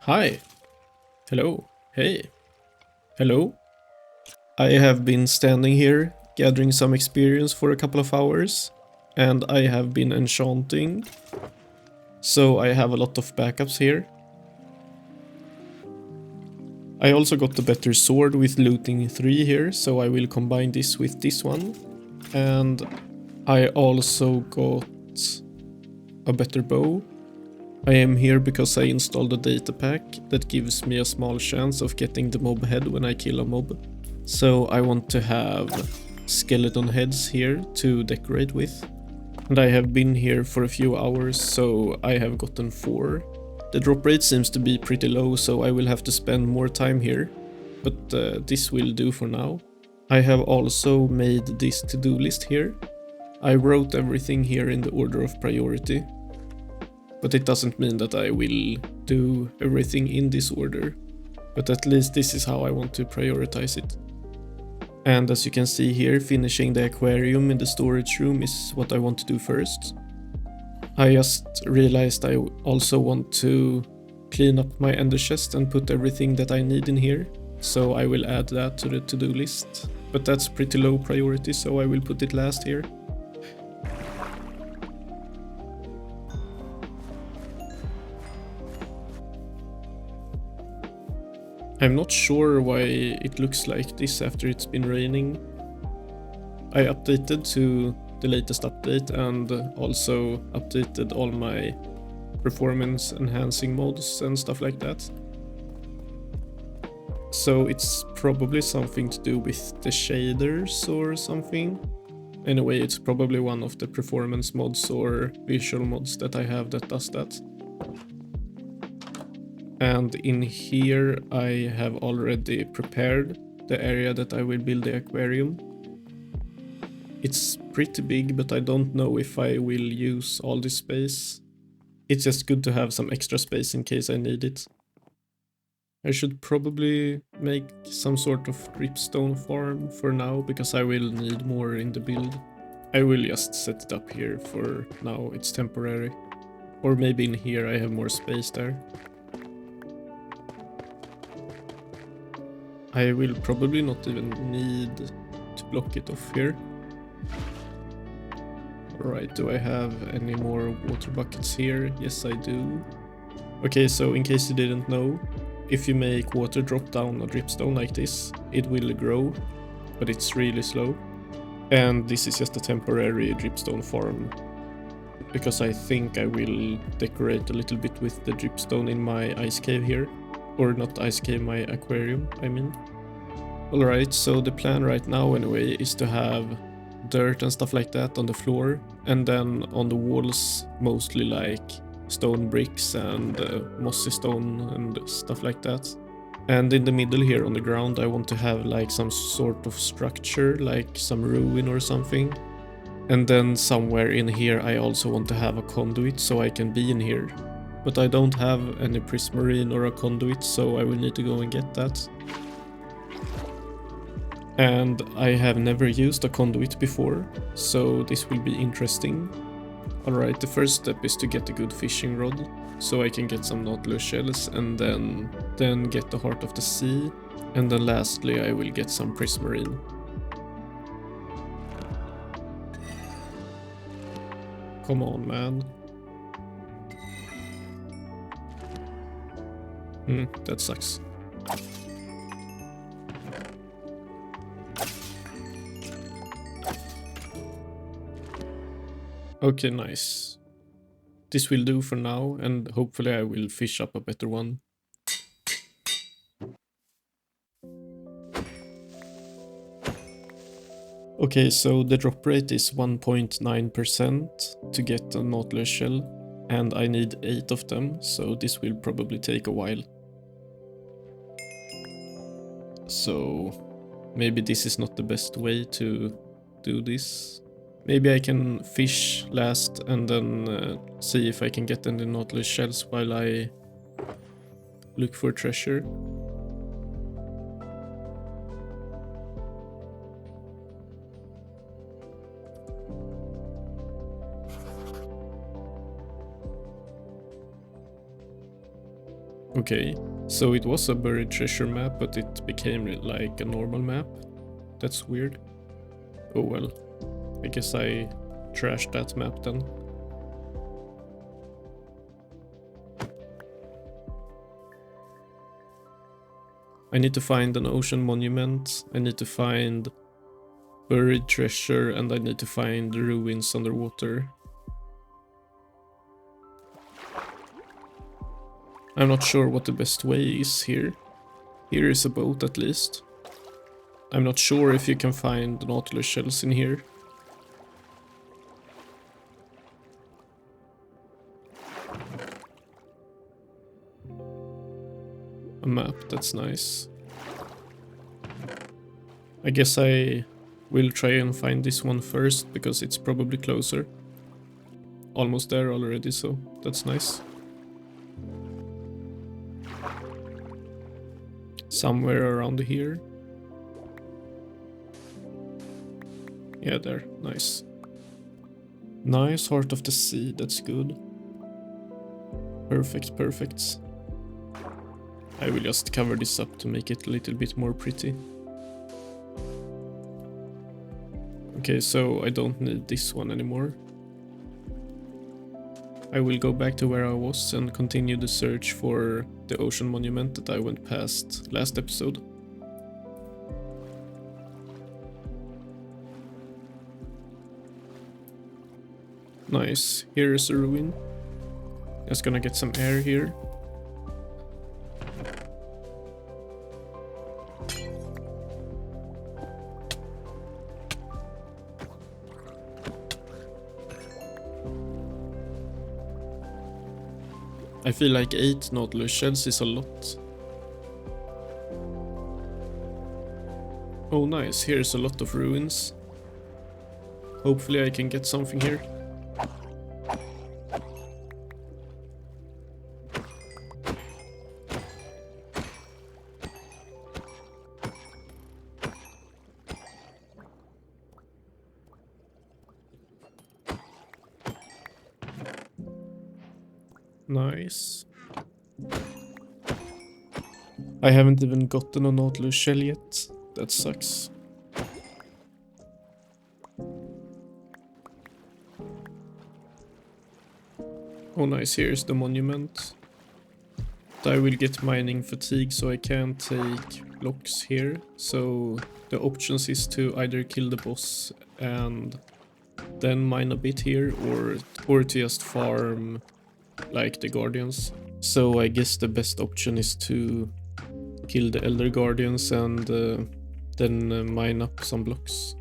Hi. Hello. Hey. Hello. I have been standing here, gathering some experience for a couple of hours, and I have been enchanting. So I have a lot of backups here. I also got the better sword with looting 3 here, so I will combine this with this one. And I also got a better bow. I am here because I installed a data pack that gives me a small chance of getting the mob head when I kill a mob. So I want to have skeleton heads here to decorate with. And I have been here for a few hours, so I have gotten 4. The drop rate seems to be pretty low, so I will have to spend more time here. But this will do for now. I have also made this to-do list here. I wrote everything here in the order of priority. But it doesn't mean that I will do everything in this order. But at least this is how I want to prioritize it. And as you can see here, finishing the aquarium in the storage room is what I want to do first. I just realized I also want to clean up my ender chest and put everything that I need in here. So I will add that to the to-do list. But that's pretty low priority, so I will put it last here. I'm not sure why it looks like this after it's been raining. I updated to the latest update and also updated all my performance enhancing mods and stuff like that. So it's probably something to do with the shaders or something. Anyway, it's probably one of the performance mods or visual mods that I have that does that. And in here I have already prepared the area that I will build the aquarium. It's pretty big, but I don't know if I will use all this space. It's just good to have some extra space in case I need it. I should probably make some sort of dripstone farm for now, because I will need more in the build. I will just set it up here for now, it's temporary. Or maybe in here I have more space there. I will probably not even need to block it off here. Alright, do I have any more water buckets here? Yes, I do. Okay, so in case you didn't know, if you make water drop down a dripstone like this, it will grow, but it's really slow. And this is just a temporary dripstone farm, because I think I will decorate a little bit with the dripstone in my ice cave here. Or not ice cave, my aquarium, I mean. Alright, so the plan right now anyway is to have dirt and stuff like that on the floor, and then on the walls mostly like stone bricks and mossy stone and stuff like that. And in the middle here on the ground I want to have like some sort of structure, like some ruin or something. And then somewhere in here I also want to have a conduit so I can be in here. But I don't have any prismarine or a conduit, so I will need to go and get that. And I have never used a conduit before, so this will be interesting. Alright, the first step is to get a good fishing rod, so I can get some nautilus shells and then get the heart of the sea. And then lastly I will get some prismarine. Come on, man. That sucks. Okay, nice. This will do for now, and hopefully I will fish up a better one. Okay, so the drop rate is 1.9% to get a nautilus shell, and I need 8 of them, so this will probably take a while. So maybe this is not the best way to do this. Maybe I can fish last and then see if I can get any nautilus shells while I look for treasure. Okay, so it was a buried treasure map, but it became like a normal map. That's weird. Oh well, I guess I trashed that map then. I need to find an ocean monument, I need to find buried treasure, and I need to find the ruins underwater. I'm not sure what the best way is here. Here is a boat at least. I'm not sure if you can find nautilus shells in here. A map, that's nice. I guess I will try and find this one first, because it's probably closer. Almost there already, so that's nice. Somewhere around here. Yeah, there, nice. Nice, Heart of the Sea, that's good. Perfect, perfect. I will just cover this up to make it a little bit more pretty. Okay, so I don't need this one anymore. I will go back to where I was and continue the search for the ocean monument that I went past last episode. Nice, here is a ruin. Just gonna get some air here. I feel like 8 nautilus shells is a lot. Oh nice, here's a lot of ruins. Hopefully I can get something here. Nice. I haven't even gotten a nautilus shell yet. That sucks. Oh nice, here's the monument. I will get mining fatigue, so I can't take blocks here. So the options is to either kill the boss and then mine a bit here, or to just farm like the guardians. So I guess the best option is to kill the elder guardians and then mine up some blocks.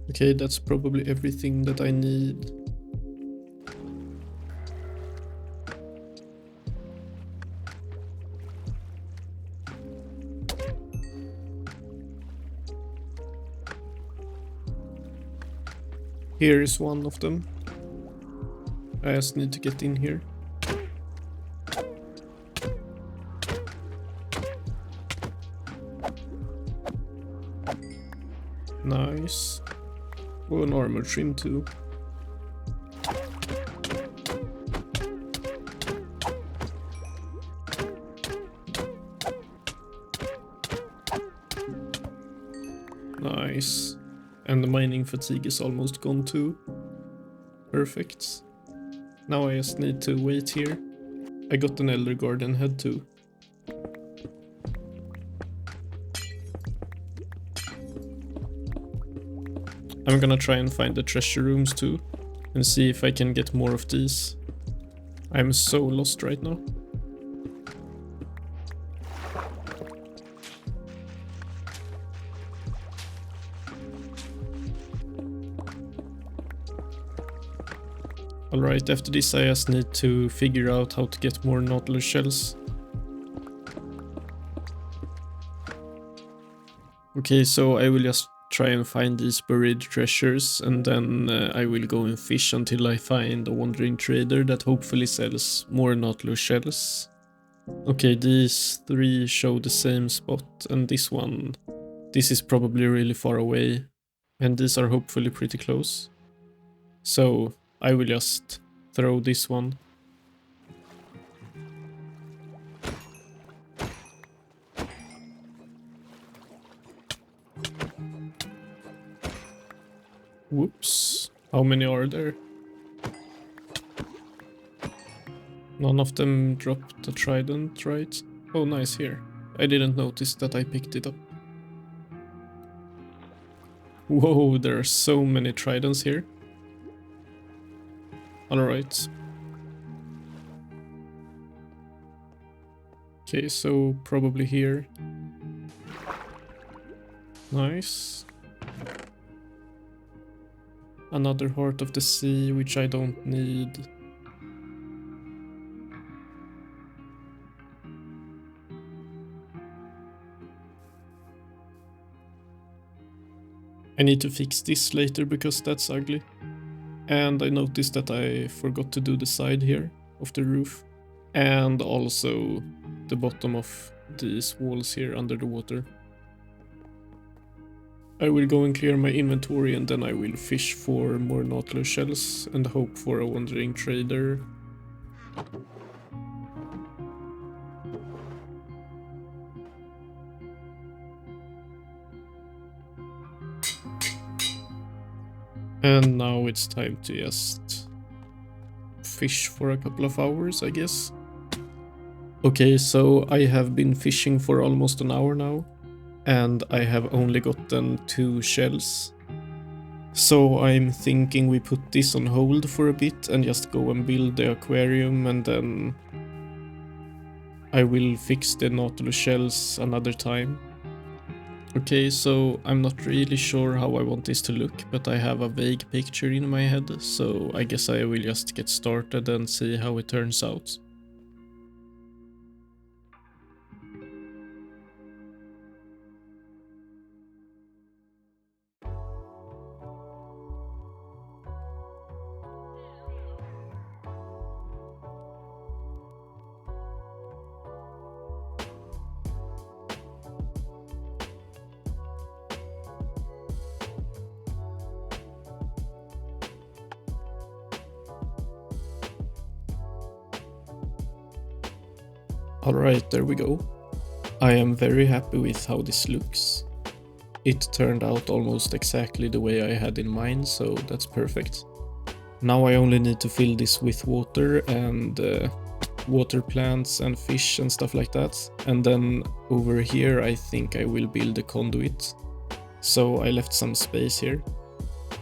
Okay, that's probably everything that I need. Here is one of them. I just need to get in here. Nice. Oh, an armor trim too. Nice. And the mining fatigue is almost gone too. Perfect. Now I just need to wait here. I got an elder guardian head too. I'm gonna try and find the treasure rooms too, and see if I can get more of these. I'm so lost right now. Alright, after this I just need to figure out how to get more nautilus shells. Okay, so I will just try and find these buried treasures, and then I will go and fish until I find a wandering trader that hopefully sells more nautilus shells. Okay, these 3 show the same spot, and this one, this is probably really far away, and these are hopefully pretty close. So I will just throw this one. Whoops. How many are there? None of them dropped the trident, right? Oh, nice, here. I didn't notice that I picked it up. Whoa, there are so many tridents here. Alright. Okay, so probably here. Nice. Another Heart of the Sea, which I don't need. I need to fix this later because that's ugly. And I noticed that I forgot to do the side here of the roof. And also the bottom of these walls here under the water. I will go and clear my inventory and then I will fish for more nautilus shells and hope for a wandering trader. And now it's time to just fish for a couple of hours, I guess. Okay, so I have been fishing for almost an hour now, and I have only gotten 2 shells. So I'm thinking we put this on hold for a bit and just go and build the aquarium, and then I will fix the nautilus shells another time. Okay, so I'm not really sure how I want this to look, but I have a vague picture in my head, so I guess I will just get started and see how it turns out. Alright, there we go. I am very happy with how this looks. It turned out almost exactly the way I had in mind, so that's perfect. Now I only need to fill this with water and water plants and fish and stuff like that. And then over here I think I will build a conduit. So I left some space here.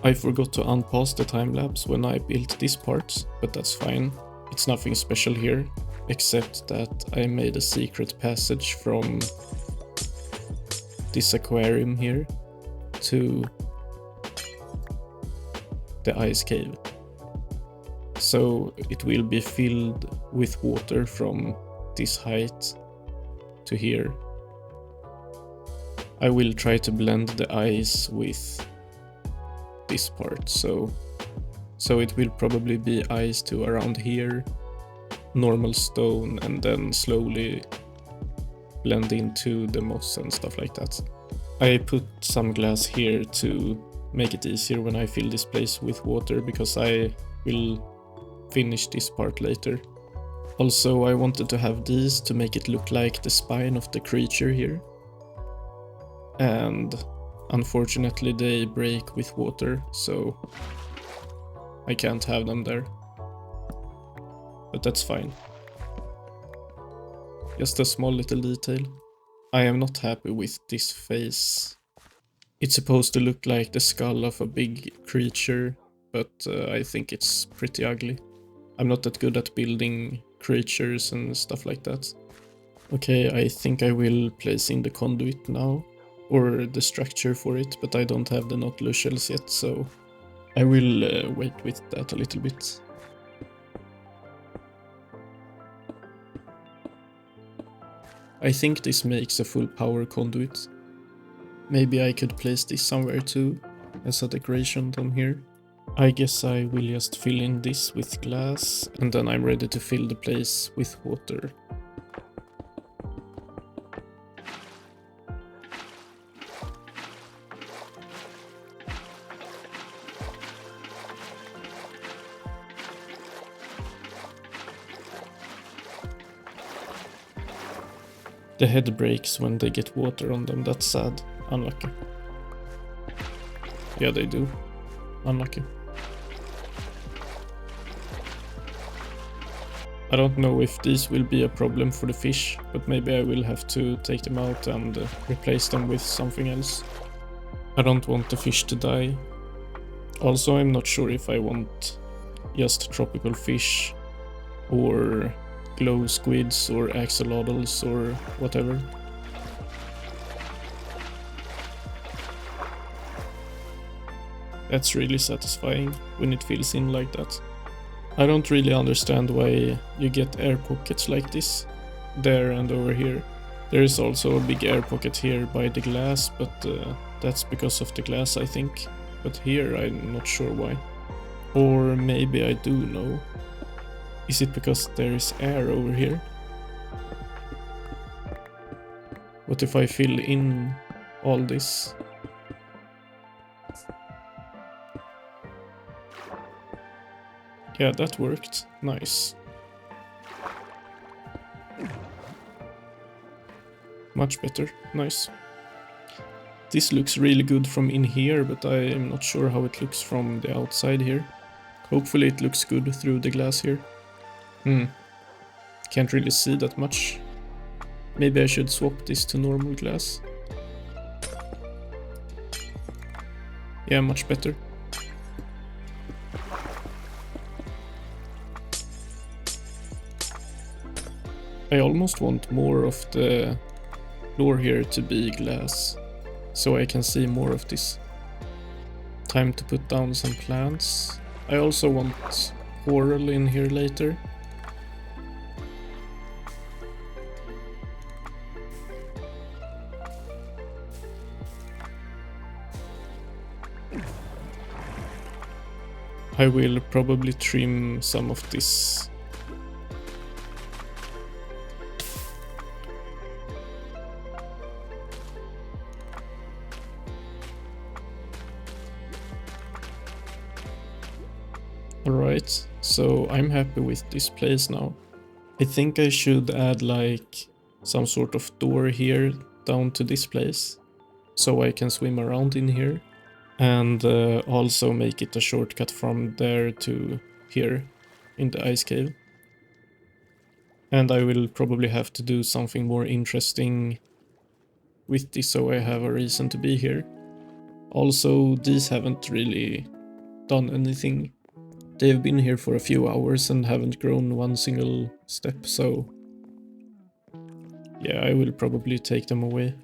I forgot to unpause the time lapse when I built this part, but that's fine. It's nothing special here, except that I made a secret passage from this aquarium here to the ice cave. So it will be filled with water from this height to here. I will try to blend the ice with this part, so it will probably be ice to around here, normal stone, and then slowly blend into the moss and stuff like that. I put some glass here to make it easier when I fill this place with water, because I will finish this part later. Also, I wanted to have these to make it look like the spine of the creature here. And unfortunately they break with water, so I can't have them there. But that's fine. Just a small little detail. I am not happy with this face. It's supposed to look like the skull of a big creature, but I think it's pretty ugly. I'm not that good at building creatures and stuff like that. Okay, I think I will place in the conduit now, or the structure for it, but I don't have the nautilus shells yet, so I will wait with that a little bit. I think this makes a full power conduit. Maybe I could place this somewhere too, as a decoration down here. I guess I will just fill in this with glass, and then I'm ready to fill the place with water. The head breaks when they get water on them, that's sad. Unlucky. Yeah, they do. Unlucky. I don't know if these will be a problem for the fish, but maybe I will have to take them out and replace them with something else. I don't want the fish to die. Also, I'm not sure if I want just tropical fish or glow squids or axolotls or whatever. That's really satisfying when it fills in like that. I don't really understand why you get air pockets like this, there and over here. There is also a big air pocket here by the glass, but that's because of the glass, I think. But here I'm not sure why. Or maybe I do know. Is it because there is air over here? What if I fill in all this? Yeah, that worked. Nice. Much better. Nice. This looks really good from in here, but I am not sure how it looks from the outside here. Hopefully it looks good through the glass here. Can't really see that much. Maybe I should swap this to normal glass. Yeah, much better. I almost want more of the floor here to be glass, so I can see more of this. Time to put down some plants. I also want coral in here later. I will probably trim some of this. Alright, so I'm happy with this place now. I think I should add like some sort of door here down to this place, so I can swim around in here, and also make it a shortcut from there to here in the ice cave. And I will probably have to do something more interesting with this so I have a reason to be here. Also, these haven't really done anything. They've been here for a few hours and haven't grown one single step, so yeah, I will probably take them away.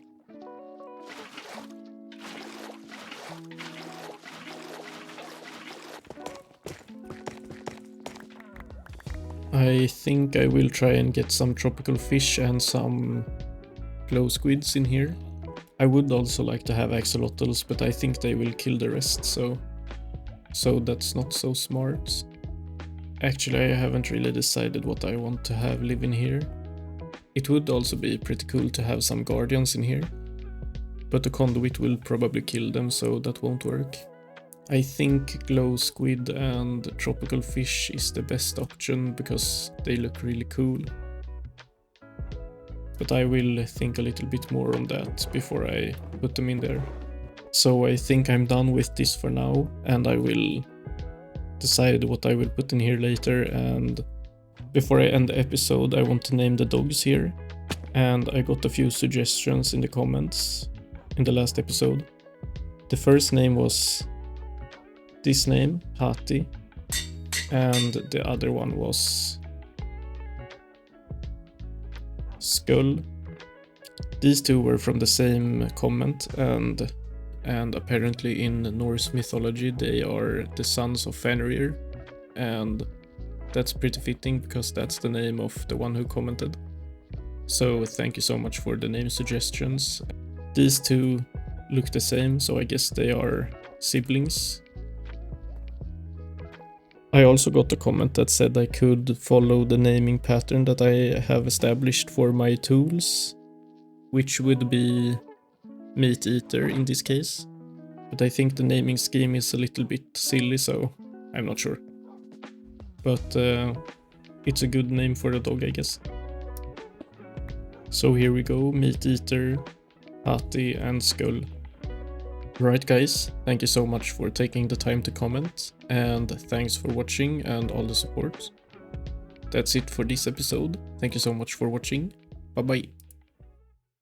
I think I will try and get some tropical fish and some glow squids in here. I would also like to have axolotls, but I think they will kill the rest, so that's not so smart. Actually, I haven't really decided what I want to have live in here. It would also be pretty cool to have some guardians in here, but the conduit will probably kill them, so that won't work. I think glow squid and tropical fish is the best option because they look really cool. But I will think a little bit more on that before I put them in there. So I think I'm done with this for now, and I will decide what I will put in here later. And before I end the episode, I want to name the dogs here. And I got a few suggestions in the comments in the last episode. The first name was this name, Hati, and the other one was Skull. These two were from the same comment, and apparently in Norse mythology they are the sons of Fenrir, and that's pretty fitting because that's the name of the one who commented. So thank you so much for the name suggestions. These two look the same, so I guess they are siblings. I also got a comment that said I could follow the naming pattern that I have established for my tools, which would be Meat Eater in this case. But I think the naming scheme is a little bit silly, so I'm not sure. But it's a good name for the dog, I guess. So here we go, Meat Eater, Hati and Skull. Right guys, thank you so much for taking the time to comment, and thanks for watching and all the support. That's it for this episode. Thank you so much for watching. Bye bye.